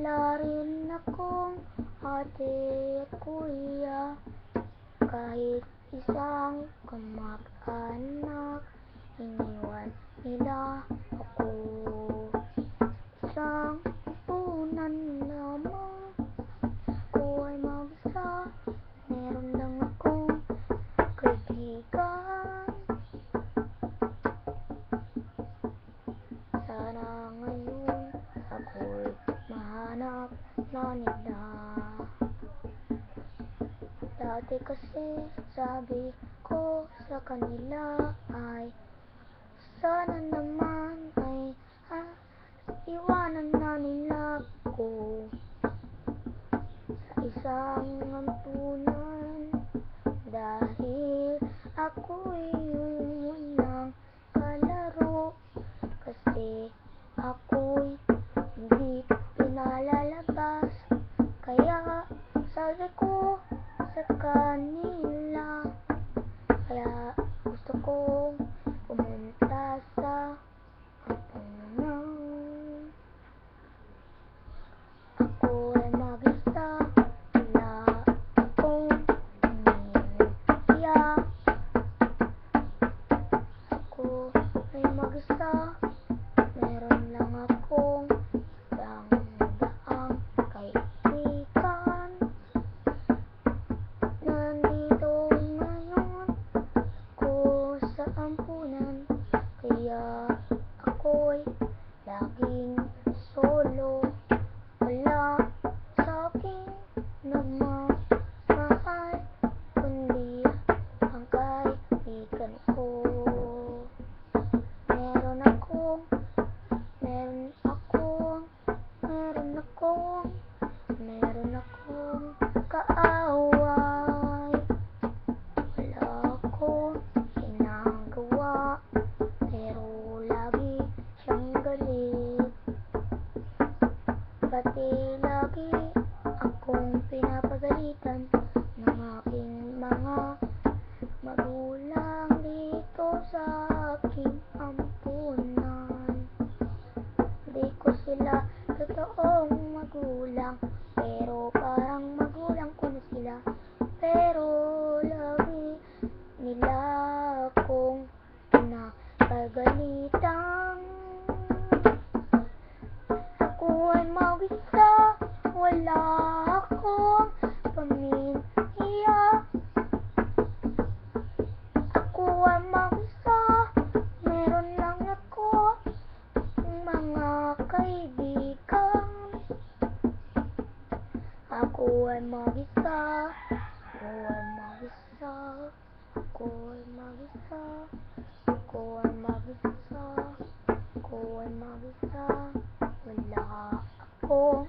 Wala rin akong ate at kuya, kahit isang kamag-anak. Iniwan nila ako, isang punan lamang. Ako ay mag-isa, meron lang akong kaibigan. Sana ngayon ako'y mahanap na nila. Dati kasi sabi ko sa kanila ay sana naman ay iwanan na nila ako sa isang ampunan, dahil ako'y unang kalaro. Kasi ako'y hindi pinalalabas, kaya sabi ko sa kanila, kaya gusto kong pumunta sa ampunan. Ako ay mag-isa, wala akong pamilya. Ako ay mag-isa, meron lang akong isang daang kaibigan. Nandito ngayon ako sa ampunan, kaya ako'y laging solo. Wala sa'king nagmamahal, kundi ang kaibigan ko. Meron akong kaaway. Wala akong ginagawa, pero lagi siyang galit. Pati lagi akong pinapagalitan ng aking mga magulang dito sa aking ampunan. Di ko sila totoong magulang, pero parang magulang ko na sila. Pero lagi nila akong pinapagalitan. Ako ay mag-isa, wala akong pamilya. Ako ay mag-isa, meron lang ako mga kaibigan. Ako ay mag-isa, ako ay mag-isa, ako ay mag-isa, ako ay mag-isa, ako ay mag-isa. Wala akong